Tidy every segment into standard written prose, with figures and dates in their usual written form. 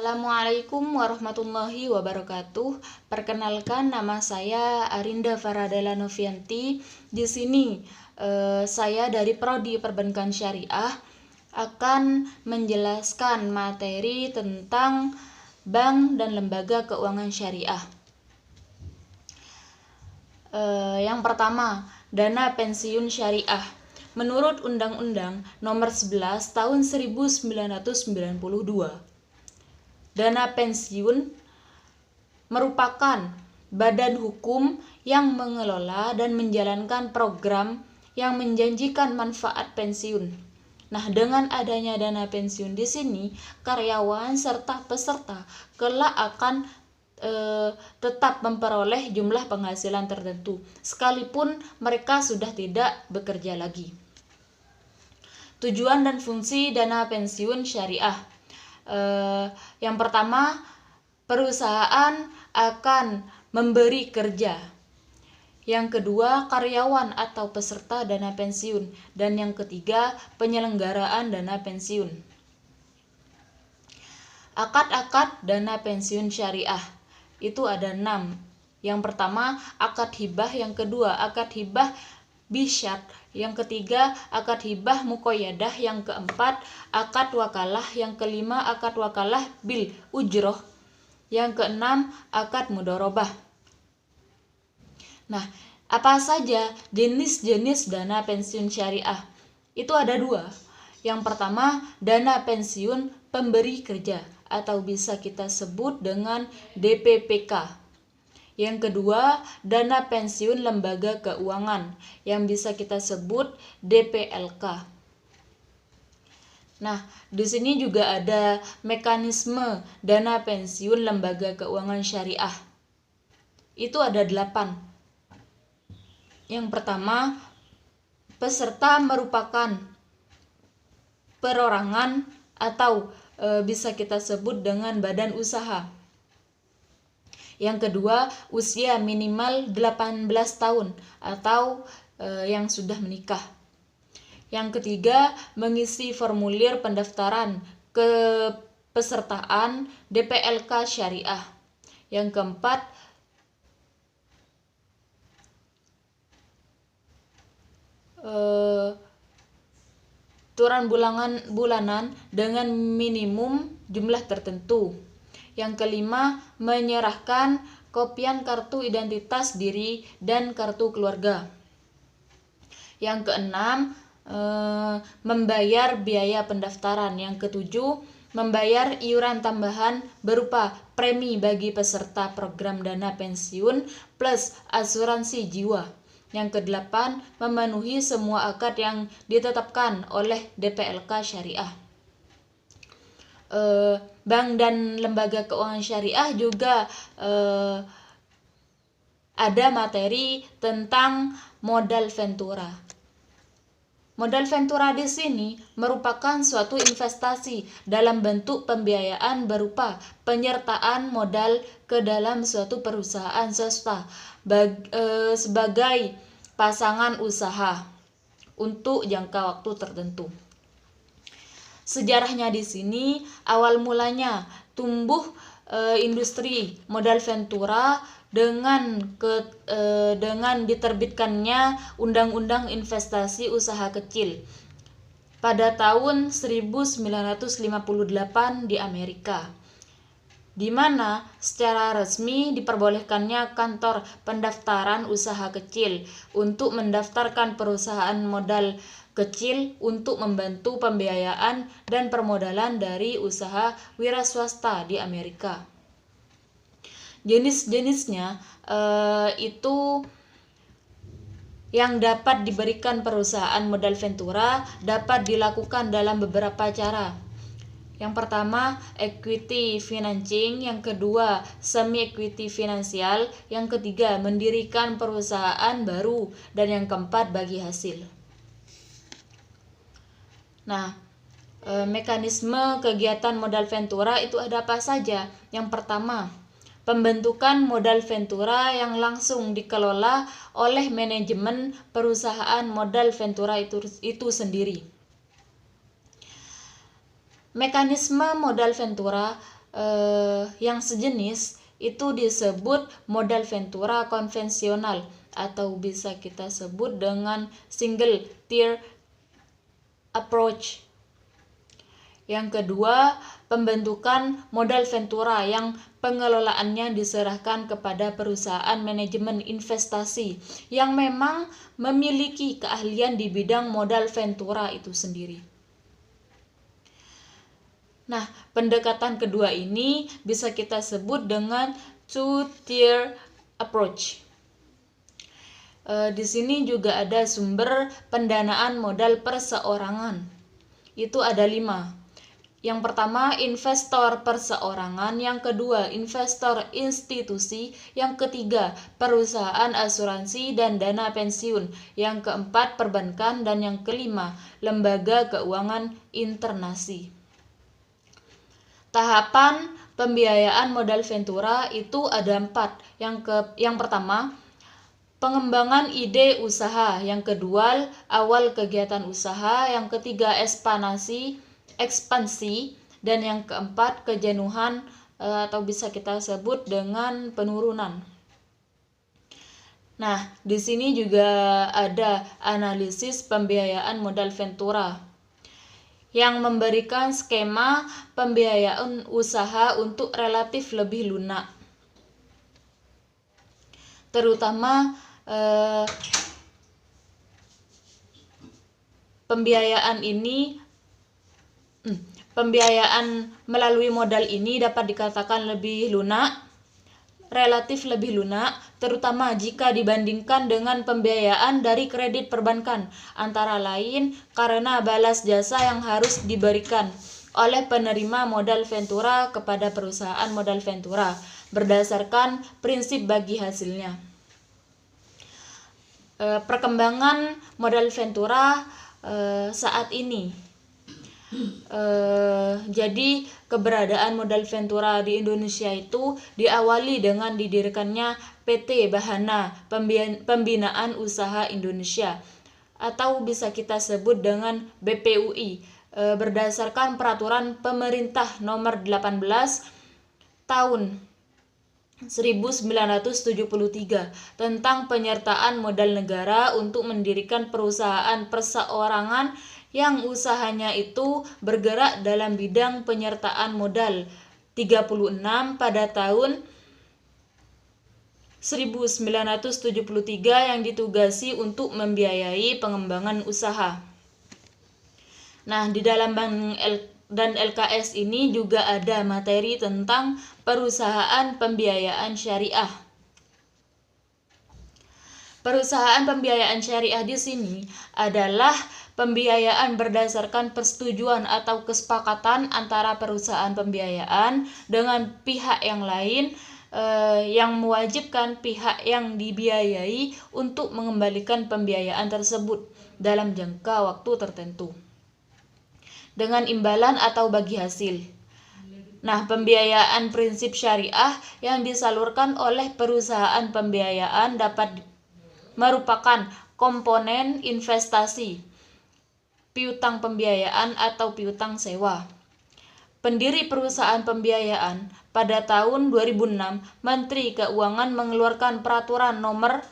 Assalamualaikum warahmatullahi wabarakatuh. Perkenalkan, nama saya Arinda Faradala Novianti. Di sini saya dari Prodi Perbankan Syariah akan menjelaskan materi tentang bank dan lembaga keuangan syariah. Yang pertama, dana pensiun syariah. Menurut Undang-Undang Nomor 11 Tahun 1992, dana pensiun merupakan badan hukum yang mengelola dan menjalankan program yang menjanjikan manfaat pensiun. Nah, dengan adanya dana pensiun di sini, karyawan serta peserta kelak akan tetap memperoleh jumlah penghasilan tertentu, sekalipun mereka sudah tidak bekerja lagi. Tujuan dan fungsi dana pensiun syariah. Yang pertama, perusahaan akan memberi kerja. Yang kedua, karyawan atau peserta dana pensiun. Dan yang ketiga, penyelenggaraan dana pensiun. Akad-akad dana pensiun syariah itu ada 6. Yang pertama, akad hibah. Yang kedua, akad hibah bisyat. Yang ketiga, akad hibah muqayyadah. Yang keempat, akad wakalah. Yang kelima, akad wakalah bil ujroh. Yang keenam, akad mudharabah. Nah, apa saja jenis-jenis dana pensiun syariah? Itu ada 2. Yang pertama, dana pensiun pemberi kerja atau bisa kita sebut dengan DPPK. Yang kedua, dana pensiun lembaga keuangan yang bisa kita sebut DPLK. Nah, di sini juga ada mekanisme dana pensiun lembaga keuangan syariah. Itu ada 8. Yang pertama, peserta merupakan perorangan atau bisa kita sebut dengan badan usaha. Yang kedua, usia minimal 18 tahun atau yang sudah menikah. Yang ketiga, mengisi formulir pendaftaran kepesertaan DPLK syariah. Yang keempat, aturan bulanan dengan minimum jumlah tertentu. Yang kelima, menyerahkan kopian kartu identitas diri dan kartu keluarga. Yang keenam, membayar biaya pendaftaran. Yang ketujuh, membayar iuran tambahan berupa premi bagi peserta program dana pensiun plus asuransi jiwa. Yang kedelapan, memenuhi semua akad yang ditetapkan oleh DPLK syariah. Bank dan lembaga keuangan syariah juga ada materi tentang modal ventura. Modal ventura di sini merupakan suatu investasi dalam bentuk pembiayaan berupa penyertaan modal ke dalam suatu perusahaan swasta sebagai pasangan usaha untuk jangka waktu tertentu. Sejarahnya di sini, awal mulanya tumbuh industri modal ventura dengan diterbitkannya Undang-Undang Investasi Usaha Kecil pada tahun 1958 di Amerika, di mana secara resmi diperbolehkannya kantor pendaftaran usaha kecil untuk mendaftarkan perusahaan modal kecil untuk membantu pembiayaan dan permodalan dari usaha wira swasta di Amerika. Jenis-jenisnya itu yang dapat diberikan perusahaan modal ventura dapat dilakukan dalam beberapa cara. Yang pertama, equity financing. Yang kedua, semi equity finansial. Yang ketiga, mendirikan perusahaan baru. Dan yang keempat, bagi hasil. Nah, mekanisme kegiatan modal ventura itu ada apa saja? Yang pertama, pembentukan modal ventura yang langsung dikelola oleh manajemen perusahaan modal ventura itu sendiri. Mekanisme modal ventura yang sejenis itu disebut modal ventura konvensional atau bisa kita sebut dengan single tier approach. Yang kedua, pembentukan modal ventura yang pengelolaannya diserahkan kepada perusahaan manajemen investasi yang memang memiliki keahlian di bidang modal ventura itu sendiri. Nah, pendekatan kedua ini bisa kita sebut dengan two-tier approach. Di sini juga ada sumber pendanaan modal perseorangan. Itu ada 5. Yang pertama, investor perseorangan. Yang kedua, investor institusi. Yang ketiga, perusahaan asuransi dan dana pensiun. Yang keempat, perbankan. Dan yang kelima, lembaga keuangan internasi. Tahapan pembiayaan modal ventura itu ada 4. Yang pertama, pengembangan ide usaha. Yang kedua, awal kegiatan usaha. Yang ketiga, ekspansi, dan yang keempat kejenuhan atau bisa kita sebut dengan penurunan. Nah, di sini juga ada analisis pembiayaan modal ventura yang memberikan skema pembiayaan usaha untuk relatif lebih lunak. Terutama pembiayaan melalui modal ini dapat dikatakan relatif lebih lunak, terutama jika dibandingkan dengan pembiayaan dari kredit perbankan, antara lain karena balas jasa yang harus diberikan oleh penerima modal ventura kepada perusahaan modal ventura berdasarkan prinsip bagi hasilnya. Perkembangan modal ventura saat ini. Jadi keberadaan modal ventura di Indonesia itu diawali dengan didirikannya PT Bahana Pembinaan Usaha Indonesia atau bisa kita sebut dengan BPUI berdasarkan peraturan pemerintah nomor 18 tahun 1973 tentang penyertaan modal negara untuk mendirikan perusahaan perseorangan yang usahanya itu bergerak dalam bidang penyertaan modal 36 pada tahun 1973 yang ditugasi untuk membiayai pengembangan usaha. Nah, di dalam Bank dan LKS ini juga ada materi tentang perusahaan pembiayaan syariah. Perusahaan pembiayaan syariah di sini adalah pembiayaan berdasarkan persetujuan atau kesepakatan antara perusahaan pembiayaan dengan pihak yang lain yang mewajibkan pihak yang dibiayai untuk mengembalikan pembiayaan tersebut dalam jangka waktu tertentu dengan imbalan atau bagi hasil. Nah, pembiayaan prinsip syariah yang disalurkan oleh perusahaan pembiayaan dapat merupakan komponen investasi, piutang pembiayaan atau piutang sewa. Pendiri perusahaan pembiayaan pada tahun 2006, Menteri Keuangan mengeluarkan peraturan nomor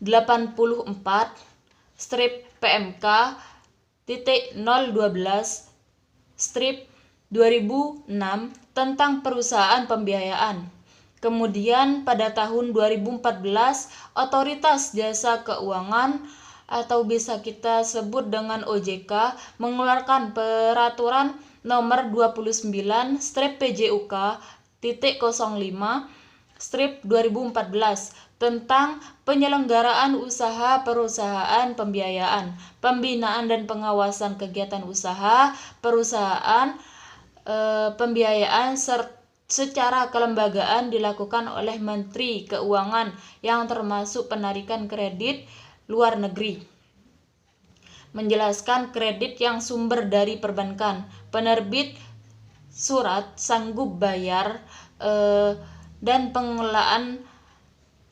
84/PMK-012/2006 tentang perusahaan pembiayaan. Kemudian pada tahun 2014, Otoritas Jasa Keuangan atau bisa kita sebut dengan OJK mengeluarkan peraturan nomor 29/PJUK.05/2014 tentang penyelenggaraan usaha perusahaan pembiayaan, pembinaan dan pengawasan kegiatan usaha perusahaan pembiayaan secara kelembagaan dilakukan oleh Menteri Keuangan yang termasuk penarikan kredit luar negeri, menjelaskan kredit yang sumber dari perbankan, penerbit surat sanggup bayar, dan pengelolaan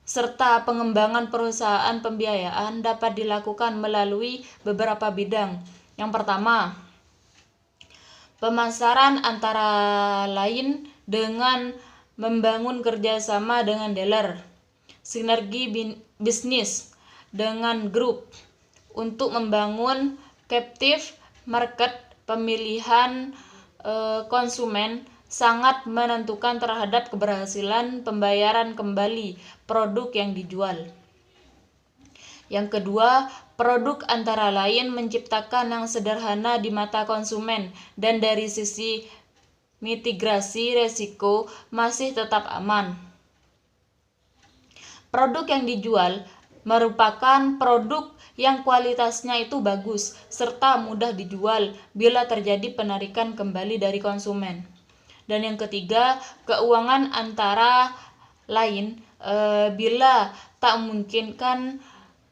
serta pengembangan perusahaan pembiayaan dapat dilakukan melalui beberapa bidang. Yang pertama, Pemasaran antara lain dengan membangun kerjasama dengan dealer, sinergi bisnis dengan grup untuk membangun captive market. Pemilihan konsumen sangat menentukan terhadap keberhasilan pembayaran kembali produk yang dijual. Yang kedua, produk antara lain menciptakan yang sederhana di mata konsumen dan dari sisi mitigasi resiko masih tetap aman. Produk yang dijual merupakan produk yang kualitasnya itu bagus serta mudah dijual bila terjadi penarikan kembali dari konsumen. Dan yang ketiga, keuangan antara lain bila tak memungkinkan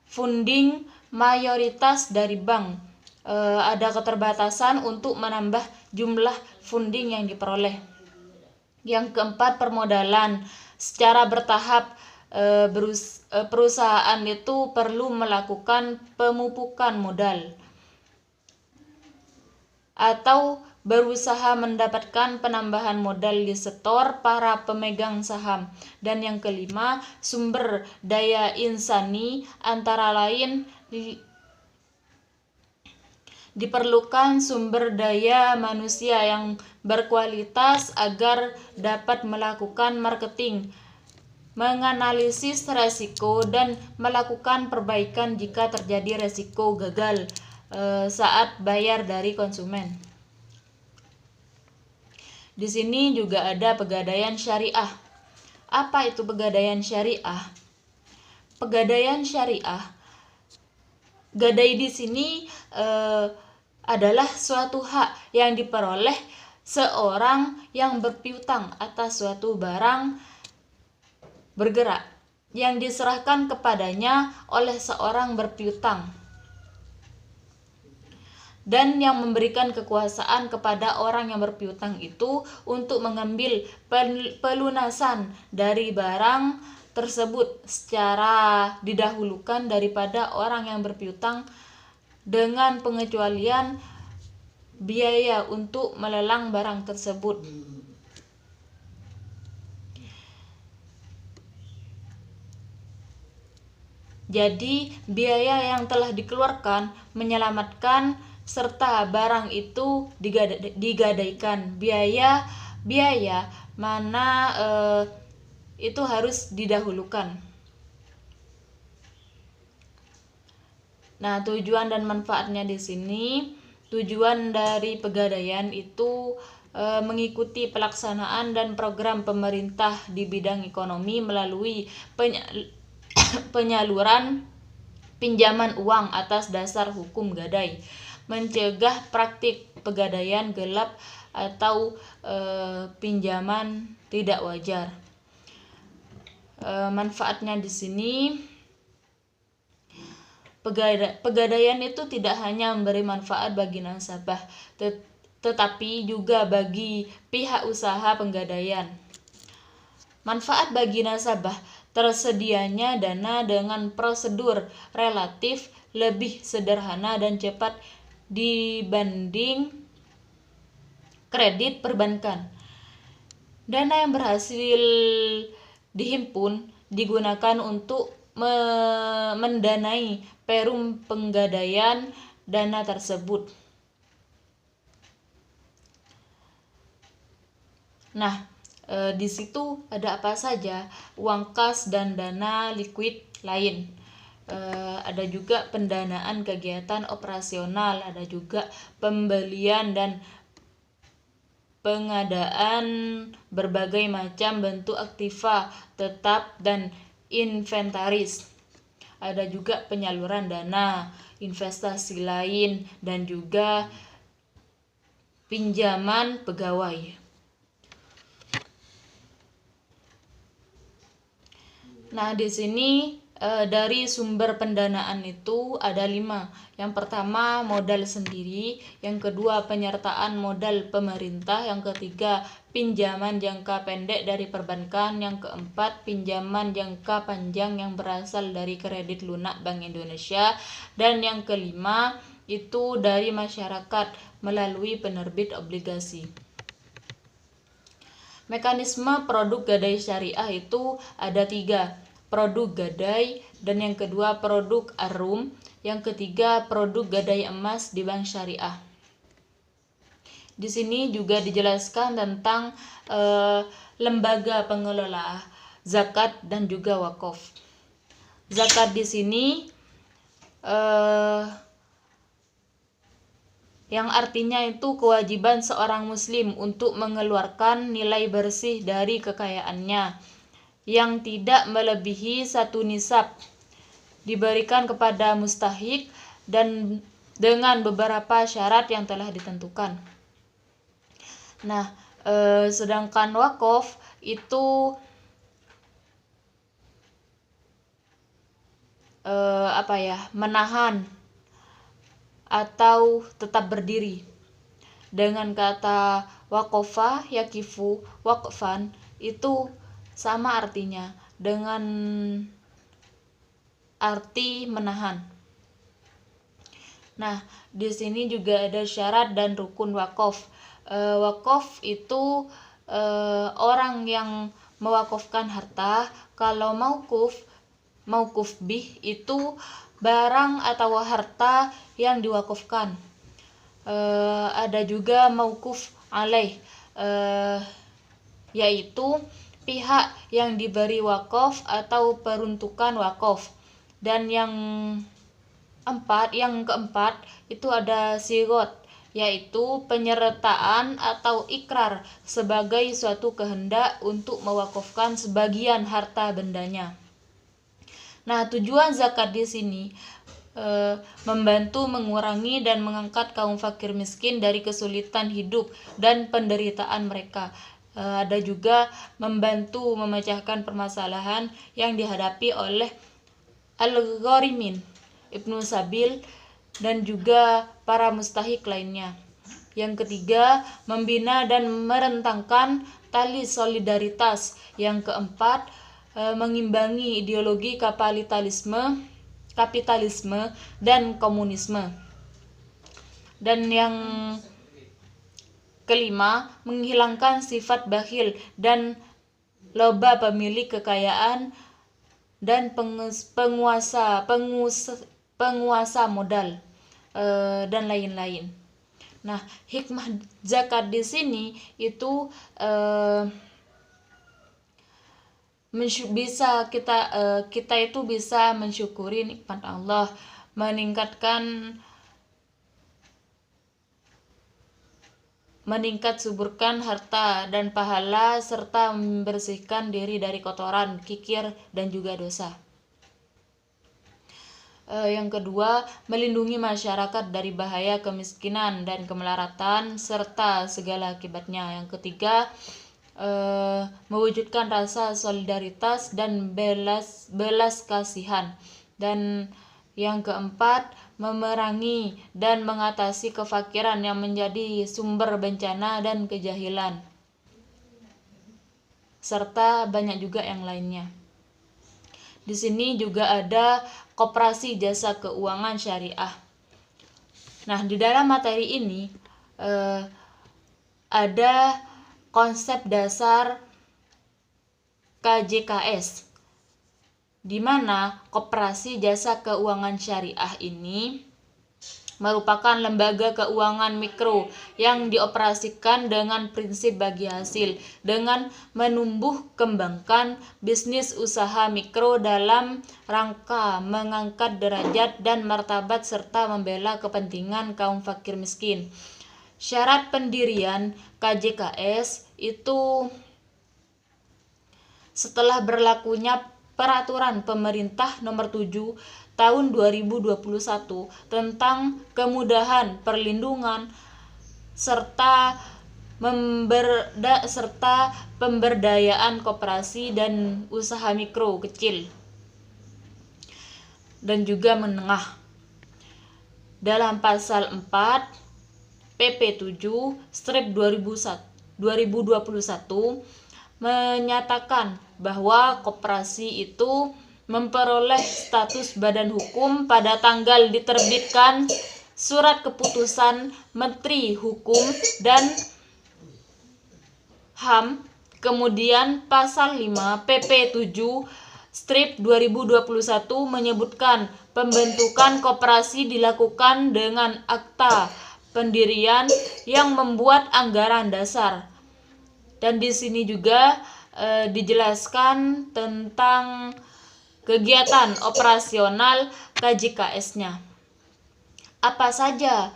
funding mayoritas dari bank, ada keterbatasan untuk menambah jumlah funding yang diperoleh. Yang keempat, permodalan secara bertahap. Perusahaan itu perlu melakukan pemupukan modal atau berusaha mendapatkan penambahan modal di setor para pemegang saham. Dan yang kelima, sumber daya insani antara lain diperlukan sumber daya manusia yang berkualitas agar dapat melakukan marketing, menganalisis resiko, dan melakukan perbaikan jika terjadi resiko gagal saat bayar dari konsumen. Di sini juga ada pegadaian syariah. Apa itu pegadaian syariah? Pegadaian syariah, gadai di sini adalah suatu hak yang diperoleh seorang yang berpiutang atas suatu barang bergerak yang diserahkan kepadanya oleh seorang berpiutang dan yang memberikan kekuasaan kepada orang yang berpiutang itu untuk mengambil pelunasan dari barang tersebut secara didahulukan daripada orang yang berpiutang, dengan pengecualian biaya untuk melelang barang tersebut. Jadi, biaya yang telah dikeluarkan menyelamatkan serta barang itu digadaikan. Biaya mana itu harus didahulukan. Nah, tujuan dan manfaatnya di sini, tujuan dari pegadaian itu mengikuti pelaksanaan dan program pemerintah di bidang ekonomi melalui penyaluran pinjaman uang atas dasar hukum gadai, mencegah praktik pegadaian gelap atau pinjaman tidak wajar. Manfaatnya di sini, pegadaian itu tidak hanya memberi manfaat bagi nasabah, tetapi juga bagi pihak usaha pegadaian. Manfaat bagi nasabah, tersedianya dana dengan prosedur relatif lebih sederhana dan cepat dibanding kredit perbankan. Dana yang berhasil dihimpun digunakan untuk mendanai perum penggadaian dana tersebut. Nah, di situ ada apa saja? Uang kas dan dana liquid lain. Ada juga pendanaan kegiatan operasional, ada juga pembelian dan pengadaan berbagai macam bentuk aktiva tetap dan inventaris. Ada juga penyaluran dana, investasi lain, dan juga pinjaman pegawai. Nah, di sini dari sumber pendanaan itu ada 5. Yang pertama, modal sendiri. Yang kedua, penyertaan modal pemerintah. Yang ketiga, pinjaman jangka pendek dari perbankan. Yang keempat, pinjaman jangka panjang yang berasal dari kredit lunak Bank Indonesia. Dan yang kelima, itu dari masyarakat melalui penerbit obligasi. Mekanisme produk gadai syariah itu ada 3. Produk gadai, dan yang kedua produk arum, yang ketiga produk gadai emas di bank syariah. Di sini juga dijelaskan tentang lembaga pengelola zakat dan juga wakaf. Zakat di sini yang artinya itu kewajiban seorang muslim untuk mengeluarkan nilai bersih dari kekayaannya yang tidak melebihi 1 nisab, diberikan kepada mustahik dan dengan beberapa syarat yang telah ditentukan. Nah, sedangkan wakaf itu menahan atau tetap berdiri. Dengan kata waqafa yakifu waqfan itu sama artinya dengan arti menahan. Nah, di sini juga ada syarat dan rukun wakaf. Wakaf itu orang yang mewakafkan harta. Kalau maukuf bih itu barang atau harta yang diwakafkan. Ada juga maukuf alaih, yaitu pihak yang diberi wakaf atau peruntukan wakaf. Dan yang keempat itu ada sigot, yaitu penyertaan atau ikrar sebagai suatu kehendak untuk mewakafkan sebagian harta bendanya. Nah, tujuan zakat di sini membantu mengurangi dan mengangkat kaum fakir miskin dari kesulitan hidup dan penderitaan mereka. Ada juga membantu memecahkan permasalahan yang dihadapi oleh al-gharimin, ibnu sabil, dan juga para mustahik lainnya. Yang ketiga, membina dan merentangkan tali solidaritas. Yang keempat, mengimbangi ideologi kapitalisme dan komunisme. Dan yang kelima, menghilangkan sifat bakhil dan loba pemilik kekayaan dan penguasa modal dan lain-lain. Nah, hikmah zakat di sini itu bisa kita itu bisa mensyukuri nikmat Allah, meningkat suburkan harta dan pahala, serta membersihkan diri dari kotoran, kikir, dan juga dosa. Yang kedua, melindungi masyarakat dari bahaya kemiskinan dan kemelaratan serta segala akibatnya. Yang ketiga, mewujudkan rasa solidaritas dan belas kasihan. Dan yang keempat, memerangi dan mengatasi kefakiran yang menjadi sumber bencana dan kejahilan, serta banyak juga yang lainnya. Di sini juga ada koperasi jasa keuangan syariah. Nah, di dalam materi ini ada konsep dasar KJKS, di mana koperasi jasa keuangan syariah ini merupakan lembaga keuangan mikro yang dioperasikan dengan prinsip bagi hasil, dengan menumbuh kembangkan bisnis usaha mikro dalam rangka mengangkat derajat dan martabat serta membela kepentingan kaum fakir miskin. Syarat pendirian KJKS itu setelah berlakunya Peraturan Pemerintah Nomor 7 Tahun 2021 tentang kemudahan perlindungan serta pemberdayaan koperasi dan usaha mikro kecil dan juga menengah. Dalam pasal 4 PP 7/2021 menyatakan bahwa koperasi itu memperoleh status badan hukum pada tanggal diterbitkan Surat Keputusan Menteri Hukum dan HAM, kemudian pasal 5 PP 7/2021 menyebutkan pembentukan koperasi dilakukan dengan akta pendirian yang membuat anggaran dasar. Dan di sini juga dijelaskan tentang kegiatan operasional KJKS-nya. Apa saja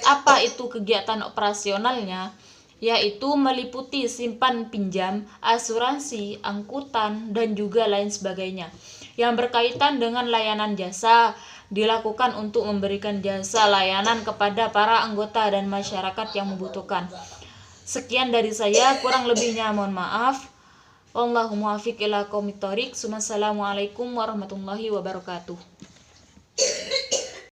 apa itu kegiatan operasionalnya? Yaitu meliputi simpan pinjam, asuransi, angkutan, dan juga lain sebagainya yang berkaitan dengan layanan jasa, dilakukan untuk memberikan jasa layanan kepada para anggota dan masyarakat yang membutuhkan. Sekian dari saya, kurang lebihnya mohon maaf. Wallahu muwaffiq ila aqwamit thoriq. Wassalamualaikum warahmatullahi wabarakatuh.